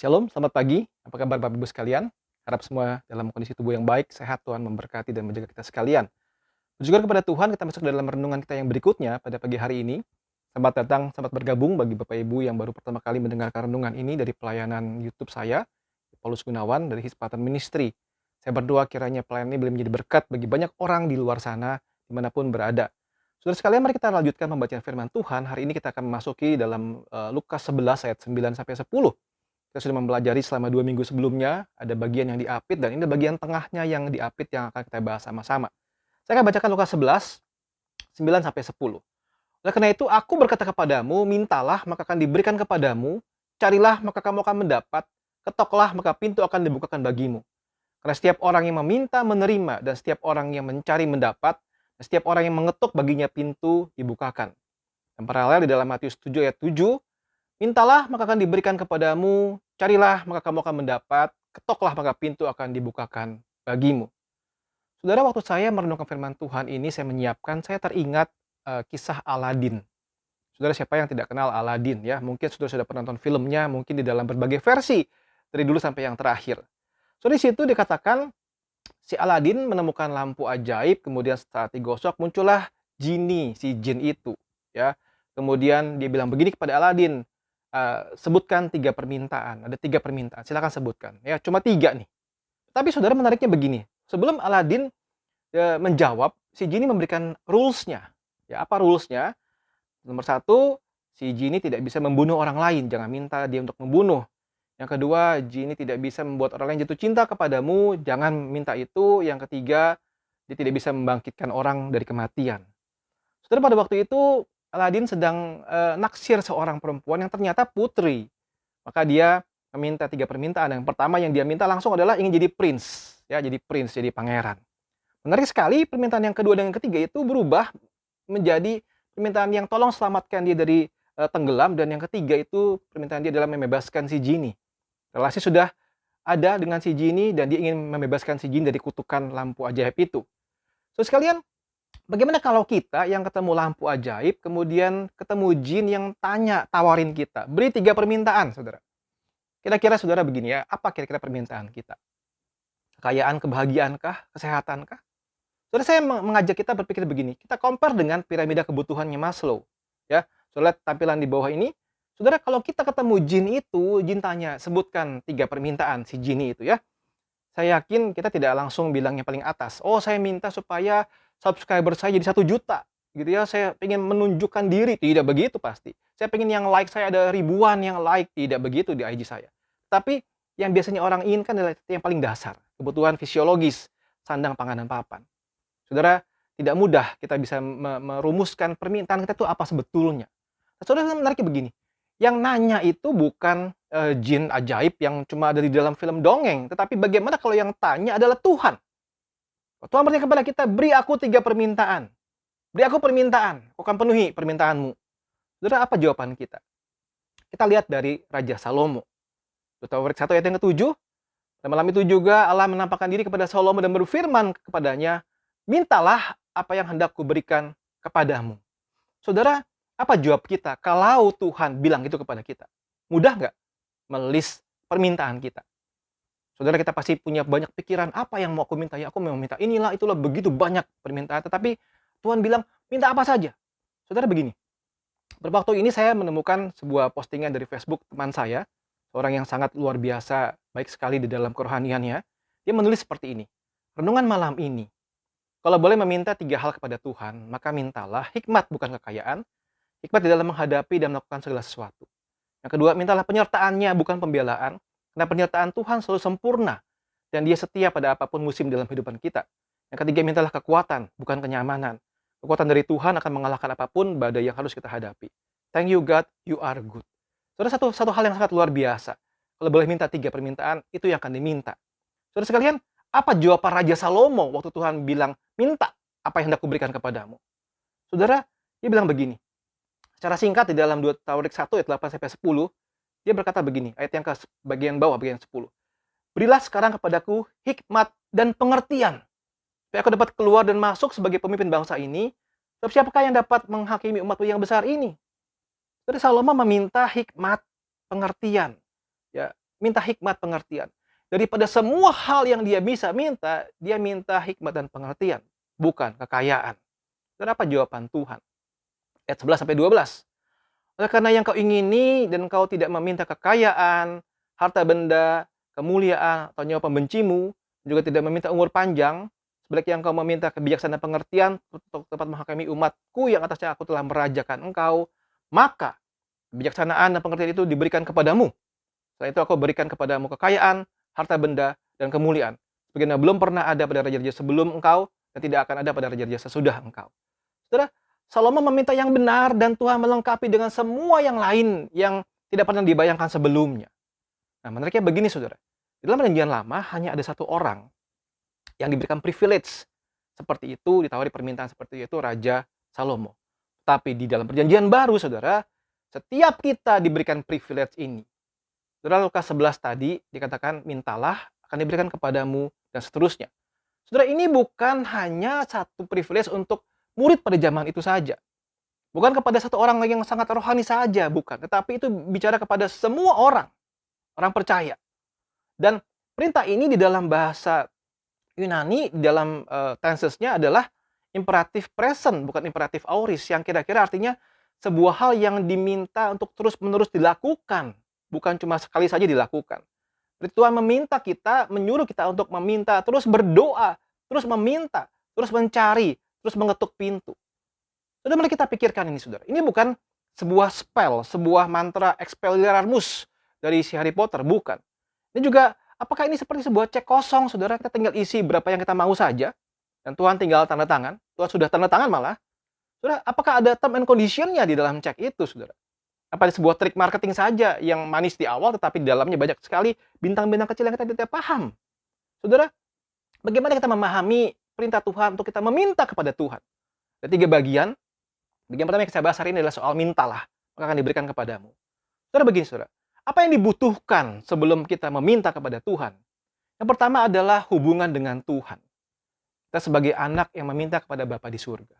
Shalom, selamat pagi. Apa kabar Bapak Ibu sekalian? Harap semua dalam kondisi tubuh yang baik, sehat, Tuhan memberkati dan menjaga kita sekalian. Bersyukur kepada Tuhan, kita masuk dalam renungan kita yang berikutnya pada pagi hari ini. Selamat datang, selamat bergabung bagi Bapak Ibu yang baru pertama kali mendengarkan renungan ini dari pelayanan YouTube saya, Paulus Gunawan dari His Partner Ministry. Saya berdoa kiranya pelayanan ini boleh menjadi berkat bagi banyak orang di luar sana, dimanapun berada. Saudara sekalian, mari kita lanjutkan pembacaan firman Tuhan. Hari ini kita akan memasuki dalam Lukas 11 ayat 9 sampai 10. Kita sudah mempelajari selama 2 minggu sebelumnya, ada bagian yang diapit dan ini bagian tengahnya yang diapit yang akan kita bahas sama-sama. Saya akan bacakan Lukas 11, 9 sampai 10. Oleh karena itu, aku berkata kepadamu, mintalah maka akan diberikan kepadamu, carilah maka kamu akan mendapat, ketoklah maka pintu akan dibukakan bagimu. Karena setiap orang yang meminta menerima dan setiap orang yang mencari mendapat, dan setiap orang yang mengetuk baginya pintu dibukakan. Dan paralel di dalam Matius 7 ayat 7, mintalah maka akan diberikan kepadamu, carilah maka kamu akan mendapat, ketoklah maka pintu akan dibukakan bagimu. Saudara, waktu saya merenungkan firman Tuhan ini, saya teringat kisah Aladin. Saudara, siapa yang tidak kenal Aladin ya? Mungkin sudah pernah nonton filmnya, mungkin di dalam berbagai versi dari dulu sampai yang terakhir. So di situ dikatakan si Aladin menemukan lampu ajaib, kemudian saat digosok muncullah si jin itu ya. Kemudian dia bilang begini kepada Aladin, sebutkan 3 permintaan. Ada 3 permintaan, silakan sebutkan. Ya, cuma 3 nih. Tapi saudara, menariknya begini, sebelum Aladin menjawab, si Genie memberikan rules-nya. Ya, apa rules-nya? Nomor 1, si Genie tidak bisa membunuh orang lain, jangan minta dia untuk membunuh. Yang kedua, Genie tidak bisa membuat orang lain jatuh cinta kepadamu, jangan minta itu. Yang ketiga, dia tidak bisa membangkitkan orang dari kematian. Saudara, pada waktu itu Aladin sedang naksir seorang perempuan yang ternyata putri. Maka dia meminta 3 permintaan. Yang pertama yang dia minta langsung adalah ingin jadi prince, ya, jadi pangeran. Menarik sekali, permintaan yang kedua dan yang ketiga itu berubah menjadi permintaan yang tolong selamatkan dia dari tenggelam, dan yang ketiga itu permintaan dia adalah membebaskan si Genie. Relasi sudah ada dengan si Genie dan dia ingin membebaskan si Genie dari kutukan lampu ajaib itu. So sekalian, bagaimana kalau kita yang ketemu lampu ajaib, kemudian ketemu jin yang tawarin kita, beri 3 permintaan, saudara. Kira-kira saudara begini ya, apa kira-kira permintaan kita? Kekayaan, kebahagiaankah, kesehatankah? Saudara, saya mengajak kita berpikir begini, kita compare dengan piramida kebutuhannya Maslow. Ya, saudara lihat tampilan di bawah ini. Saudara, kalau kita ketemu jin itu, jin tanya, sebutkan 3 permintaan si jin itu ya. Saya yakin kita tidak langsung bilang yang paling atas. Oh, saya minta supaya subscriber saya jadi 1 juta. Gitu ya, saya ingin menunjukkan diri. Tidak begitu pasti. Saya ingin yang like saya ada ribuan yang like. Tidak begitu di IG saya. Tapi yang biasanya orang inginkan adalah yang paling dasar. Kebutuhan fisiologis, sandang, pangan, dan papan. Saudara, tidak mudah kita bisa merumuskan permintaan kita itu apa sebetulnya. Nah, saudara, menariknya begini. Yang nanya itu bukan jin ajaib yang cuma ada di dalam film dongeng, tetapi bagaimana kalau yang tanya adalah Tuhan. Tuhan bertanya kepada kita, beri aku 3 permintaan. Beri aku permintaan, aku akan penuhi permintaanmu. Saudara, apa jawaban kita? Kita lihat dari Raja Salomo. Tawarik 1 ayat yang ke-7. Dan malam itu juga Allah menampakkan diri kepada Salomo dan berfirman kepadanya, mintalah apa yang hendak kuberikan kepadamu. Saudara, apa jawab kita kalau Tuhan bilang itu kepada kita? Mudah nggak melis permintaan kita? Saudara, kita pasti punya banyak pikiran, apa yang mau aku minta? Ya, aku mau minta inilah, itulah, begitu banyak permintaan. Tetapi Tuhan bilang, minta apa saja. Saudara, begini, beberapa waktu ini saya menemukan sebuah postingan dari Facebook teman saya, orang yang sangat luar biasa, baik sekali di dalam kerohaniannya. Dia menulis seperti ini, renungan malam ini, kalau boleh meminta 3 hal kepada Tuhan, maka mintalah hikmat bukan kekayaan, hikmat di dalam menghadapi dan melakukan segala sesuatu. Yang kedua, mintalah penyertaannya bukan pembelaan, karena penyertaan Tuhan selalu sempurna, dan dia setia pada apapun musim dalam kehidupan kita. Yang ketiga, mintalah kekuatan, bukan kenyamanan. Kekuatan dari Tuhan akan mengalahkan apapun badai yang harus kita hadapi. Thank you God, you are good. Saudara, satu hal yang sangat luar biasa. Kalau boleh minta 3 permintaan, itu yang akan diminta. Saudara sekalian, apa jawaban Raja Salomo waktu Tuhan bilang, minta apa yang hendak kuberikan kepadamu? Saudara, dia bilang begini. Secara singkat di dalam 2 Tawarik 1 ayat 8 sampai 10, dia berkata begini, ayat yang ke bagian bawah, bagian 10. Berilah sekarang kepadaku hikmat dan pengertian, supaya aku dapat keluar dan masuk sebagai pemimpin bangsa ini. Sebab siapakah yang dapat menghakimi umatku yang besar ini? Jadi Salomo meminta hikmat, pengertian. Ya, minta hikmat pengertian. Daripada semua hal yang dia bisa minta, dia minta hikmat dan pengertian, bukan kekayaan. Dan apa jawaban Tuhan? Ayat 11-12. Oleh karena yang kau ingini dan kau tidak meminta kekayaan, harta benda, kemuliaan, atau nyawa pembencimu, juga tidak meminta umur panjang, sebaliknya yang kau meminta kebijaksanaan pengertian untuk dapat menghakimi umatku yang atasnya aku telah merajakan engkau, maka kebijaksanaan dan pengertian itu diberikan kepadamu. Setelah itu aku berikan kepadamu kekayaan, harta benda, dan kemuliaan. Sebagaimana belum pernah ada pada raja-raja sebelum engkau, dan tidak akan ada pada raja-raja sesudah engkau. Saudara, Salomo meminta yang benar dan Tuhan melengkapi dengan semua yang lain yang tidak pernah dibayangkan sebelumnya. Nah, menariknya begini, saudara. Di dalam perjanjian lama hanya ada satu orang yang diberikan privilege seperti itu, ditawari permintaan seperti itu, Raja Salomo. Tapi di dalam perjanjian baru, saudara, setiap kita diberikan privilege ini. Saudara, Lukas 11 tadi dikatakan, mintalah akan diberikan kepadamu, dan seterusnya. Saudara, ini bukan hanya satu privilege untuk murid pada zaman itu saja. Bukan kepada satu orang yang sangat rohani saja, bukan. Tetapi itu bicara kepada semua orang percaya. Dan perintah ini di dalam bahasa Yunani, di dalam tensesnya adalah imperatif present, bukan imperatif aorist, yang kira-kira artinya sebuah hal yang diminta untuk terus-menerus dilakukan, bukan cuma sekali saja dilakukan. Tuhan meminta kita, menyuruh kita untuk meminta, terus berdoa, terus meminta, terus mencari, terus mengetuk pintu. Sudah, mari kita pikirkan ini, saudara. Ini bukan sebuah spell, sebuah mantra Expelliarmus dari si Harry Potter, bukan. Ini juga, apakah ini seperti sebuah cek kosong, saudara? Kita tinggal isi berapa yang kita mau saja, dan Tuhan tinggal tanda tangan. Tuhan sudah tanda tangan malah. Saudara, apakah ada term and condition-nya di dalam cek itu, saudara? Apa sebuah trik marketing saja yang manis di awal, tetapi di dalamnya banyak sekali bintang-bintang kecil yang kita tidak paham? Saudara, bagaimana kita memahami perintah Tuhan untuk kita meminta kepada Tuhan? Ada 3 bagian. Bagian pertama yang saya bahas hari ini adalah soal mintalah, maka akan diberikan kepadamu. Saudara, begini, saudara. Apa yang dibutuhkan sebelum kita meminta kepada Tuhan? Yang pertama adalah hubungan dengan Tuhan. Kita sebagai anak yang meminta kepada Bapa di surga.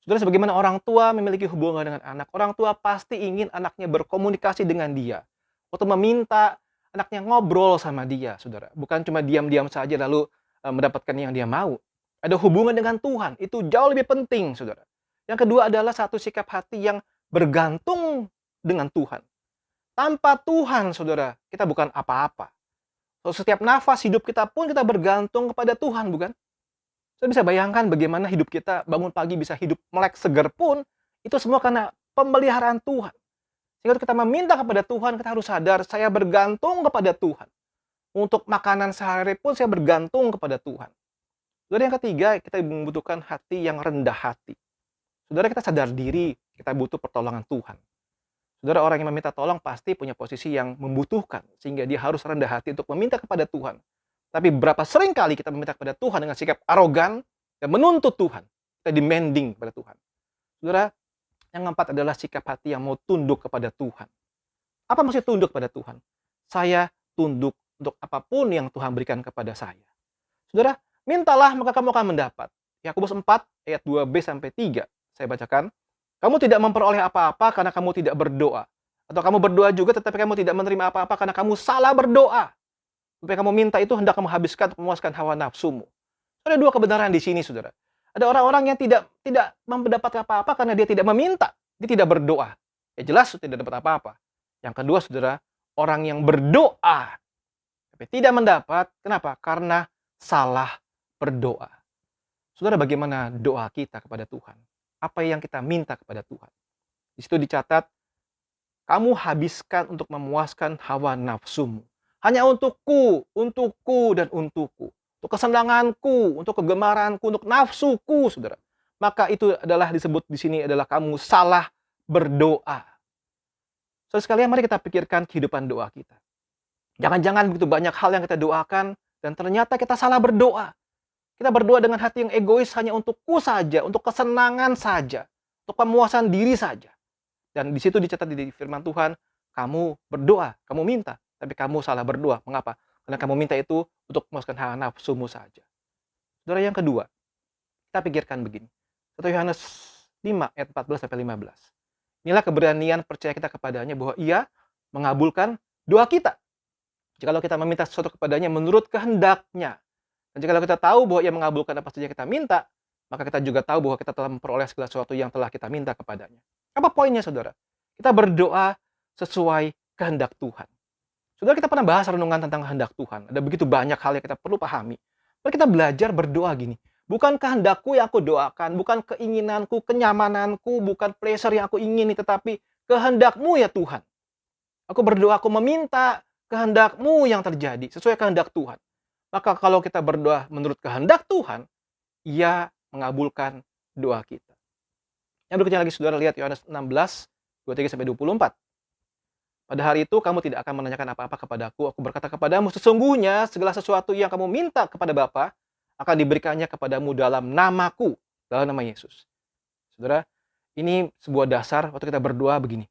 Saudara, sebagaimana orang tua memiliki hubungan dengan anak, orang tua pasti ingin anaknya berkomunikasi dengan dia. Untuk meminta anaknya ngobrol sama dia, saudara. Bukan cuma diam-diam saja lalu mendapatkan yang dia mau. Ada hubungan dengan Tuhan, itu jauh lebih penting, saudara. Yang kedua adalah satu sikap hati yang bergantung dengan Tuhan. Tanpa Tuhan, saudara, kita bukan apa-apa. Setiap nafas hidup kita pun kita bergantung kepada Tuhan, bukan? Saya bisa bayangkan bagaimana hidup kita bangun pagi bisa hidup melek segar pun, itu semua karena pemeliharaan Tuhan. Sehingga kita meminta kepada Tuhan, kita harus sadar, saya bergantung kepada Tuhan. Untuk makanan sehari pun saya bergantung kepada Tuhan. Saudara, yang ketiga, kita membutuhkan hati yang rendah hati. Saudara, kita sadar diri, kita butuh pertolongan Tuhan. Saudara, orang yang meminta tolong pasti punya posisi yang membutuhkan, sehingga dia harus rendah hati untuk meminta kepada Tuhan. Tapi berapa sering kali kita meminta kepada Tuhan dengan sikap arogan dan menuntut Tuhan. Kita demanding kepada Tuhan. Saudara, yang keempat adalah sikap hati yang mau tunduk kepada Tuhan. Apa maksud tunduk kepada Tuhan? Saya tunduk untuk apapun yang Tuhan berikan kepada saya. Saudara, mintalah maka kamu akan mendapat. Yakobus 4 ayat 2b-3. Saya bacakan. Kamu tidak memperoleh apa-apa karena kamu tidak berdoa. Atau kamu berdoa juga tetapi kamu tidak menerima apa-apa karena kamu salah berdoa. Supaya kamu minta itu hendak kamu habiskan untuk memuaskan hawa nafsumu. Ada 2 kebenaran di sini, saudara. Ada orang-orang yang tidak mendapat apa-apa karena dia tidak meminta. Dia tidak berdoa. Ya jelas tidak dapat apa-apa. Yang kedua, saudara, orang yang berdoa tapi tidak mendapat. Kenapa? Karena salah berdoa. Saudara, bagaimana doa kita kepada Tuhan? Apa yang kita minta kepada Tuhan? Di situ dicatat, kamu habiskan untuk memuaskan hawa nafsumu. Hanya untukku, dan untukku. Untuk kesenanganku, untuk kegemaranku, untuk nafsuku, saudara. Maka itu adalah disebut di sini adalah kamu salah berdoa. Saudara sekalian, mari kita pikirkan kehidupan doa kita. Jangan-jangan begitu banyak hal yang kita doakan, dan ternyata kita salah berdoa. Kita berdoa dengan hati yang egois hanya untukku saja, untuk kesenangan saja, untuk pemuasan diri saja. Dan di situ dicatat di firman Tuhan, kamu berdoa, kamu minta. Tapi kamu salah berdoa. Mengapa? Karena kamu minta itu untuk memuaskan hawa nafsumu saja. Saudara, yang kedua, kita pikirkan begini. 1 Yohanes 5 ayat 14-15. Inilah keberanian percaya kita kepadanya bahwa ia mengabulkan doa kita. Jikalau kita meminta sesuatu kepadanya menurut kehendaknya. Dan jikalau kita tahu bahwa ia mengabulkan apa saja kita minta, maka kita juga tahu bahwa kita telah memperoleh segala sesuatu yang telah kita minta kepadanya. Apa poinnya, saudara? Kita berdoa sesuai kehendak Tuhan. Saudara, kita pernah bahas renungan tentang kehendak Tuhan. Ada begitu banyak hal yang kita perlu pahami. Mari kita belajar berdoa gini. Bukan kehendakku yang aku doakan, bukan keinginanku, kenyamananku, bukan pleasure yang aku ingini, tetapi kehendakmu ya Tuhan. Aku berdoa, aku meminta kehendakmu yang terjadi, sesuai kehendak Tuhan. Maka kalau kita berdoa menurut kehendak Tuhan, ia mengabulkan doa kita. Yang berikutnya lagi, saudara, lihat Yohanes 16, 23-24. Pada hari itu kamu tidak akan menanyakan apa-apa kepadaku. Aku berkata kepadamu, sesungguhnya segala sesuatu yang kamu minta kepada Bapa akan diberikannya kepadamu dalam namaku, dalam nama Yesus. Saudara, ini sebuah dasar waktu kita berdoa begini.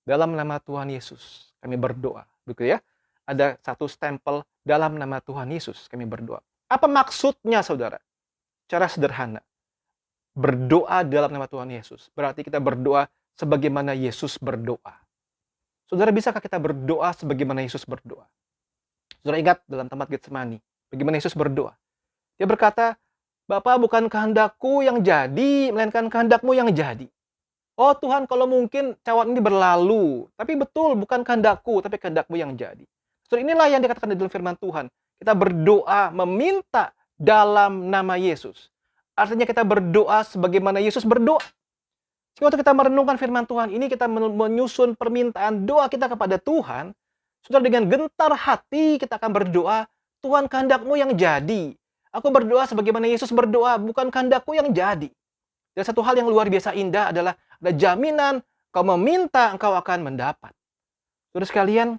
Dalam nama Tuhan Yesus kami berdoa. Begitu ya. Ada satu stempel dalam nama Tuhan Yesus kami berdoa. Apa maksudnya, saudara? Cara sederhana. Berdoa dalam nama Tuhan Yesus. Berarti kita berdoa sebagaimana Yesus berdoa. Saudara, bisakah kita berdoa sebagaimana Yesus berdoa? Saudara ingat dalam tempat Getsemani, bagaimana Yesus berdoa? Dia berkata, Bapa, bukan kehendakku yang jadi, melainkan kehendakmu yang jadi. Oh Tuhan, kalau mungkin cawan ini berlalu. Tapi betul, bukan kehendakku, tapi kehendakmu yang jadi. So, inilah yang dikatakan di dalam firman Tuhan. Kita berdoa, meminta dalam nama Yesus. Artinya kita berdoa sebagaimana Yesus berdoa. Jika waktu kita merenungkan firman Tuhan ini, kita menyusun permintaan doa kita kepada Tuhan. Saudara, dengan gentar hati kita akan berdoa, Tuhan, kehendakmu yang jadi. Aku berdoa sebagaimana Yesus berdoa, bukan kehendakku yang jadi. Dan satu hal yang luar biasa indah adalah ada jaminan kau meminta, engkau akan mendapat. Saudara sekalian,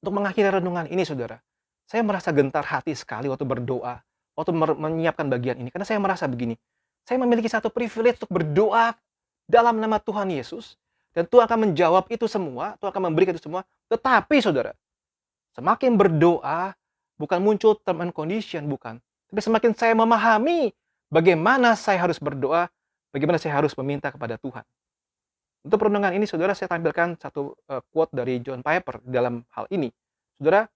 untuk mengakhiri renungan ini, saudara, saya merasa gentar hati sekali waktu berdoa, waktu menyiapkan bagian ini. Karena saya merasa begini, saya memiliki satu privilege untuk berdoa dalam nama Tuhan Yesus. Dan Tuhan akan menjawab itu semua, Tuhan akan memberikan itu semua. Tetapi, saudara, semakin berdoa, bukan muncul term and condition, bukan. Tapi semakin saya memahami bagaimana saya harus berdoa, bagaimana saya harus meminta kepada Tuhan. Untuk renungan ini, saudara, saya tampilkan satu quote dari John Piper dalam hal ini. Saudara,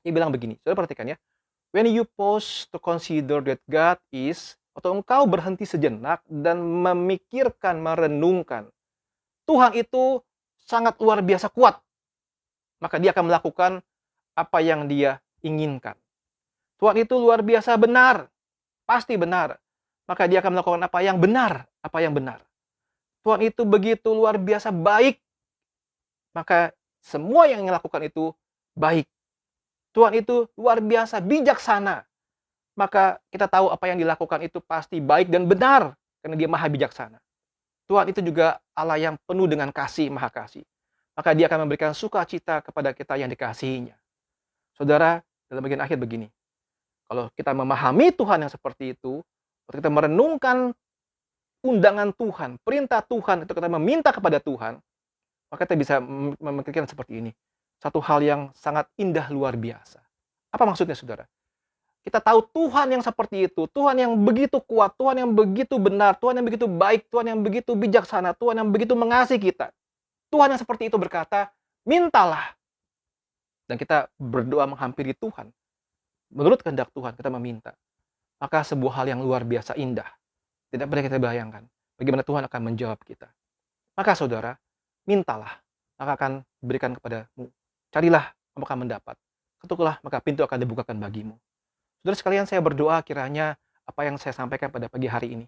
dia bilang begini, saudara perhatikan ya. When you pause to consider that God is, atau engkau berhenti sejenak dan memikirkan, merenungkan, Tuhan itu sangat luar biasa kuat. Maka dia akan melakukan apa yang dia inginkan. Tuhan itu luar biasa benar, pasti benar. Maka dia akan melakukan apa yang benar, apa yang benar. Tuhan itu begitu luar biasa baik, maka semua yang dilakukan itu baik. Tuhan itu luar biasa bijaksana, maka kita tahu apa yang dilakukan itu pasti baik dan benar, karena dia maha bijaksana. Tuhan itu juga Allah yang penuh dengan kasih, maha kasih. Maka dia akan memberikan sukacita kepada kita yang dikasihinya. Saudara, dalam bagian akhir begini, kalau kita memahami Tuhan yang seperti itu, kalau kita merenungkan undangan Tuhan, perintah Tuhan, itu kita meminta kepada Tuhan, maka kita bisa memikirkan seperti ini. Satu hal yang sangat indah luar biasa. Apa maksudnya, saudara? Kita tahu Tuhan yang seperti itu, Tuhan yang begitu kuat, Tuhan yang begitu benar, Tuhan yang begitu baik, Tuhan yang begitu bijaksana, Tuhan yang begitu mengasihi kita. Tuhan yang seperti itu berkata, mintalah. Dan kita berdoa menghampiri Tuhan. Menurut kehendak Tuhan, kita meminta. Maka sebuah hal yang luar biasa indah. Tidak pernah kita bayangkan bagaimana Tuhan akan menjawab kita. Maka saudara, mintalah, maka akan diberikan kepadamu. Carilah, maka akan mendapat. Ketuklah, maka pintu akan dibukakan bagimu. Saudara sekalian, saya berdoa kiranya apa yang saya sampaikan pada pagi hari ini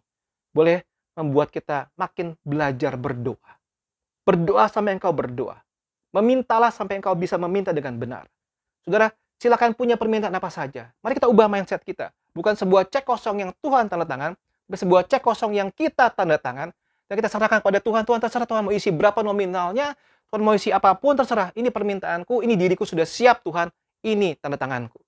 boleh membuat kita makin belajar berdoa. Berdoa sampai engkau berdoa. Memintalah sampai engkau bisa meminta dengan benar. Saudara, silakan punya permintaan apa saja. Mari kita ubah mindset kita. Bukan sebuah cek kosong yang Tuhan tanda tangan, tapi sebuah cek kosong yang kita tanda tangan. Dan kita serahkan kepada Tuhan. Tuhan terserah, Tuhan mau isi berapa nominalnya, Tuhan mau isi apapun terserah. Ini permintaanku, ini diriku sudah siap Tuhan. Ini tanda tanganku.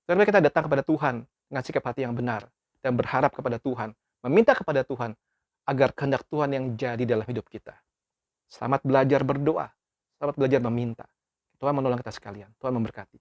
Karena kita datang kepada Tuhan dengan sikap hati yang benar. Dan berharap kepada Tuhan. Meminta kepada Tuhan agar kehendak Tuhan yang jadi dalam hidup kita. Selamat belajar berdoa. Selamat belajar meminta. Tuhan menolong kita sekalian. Tuhan memberkati.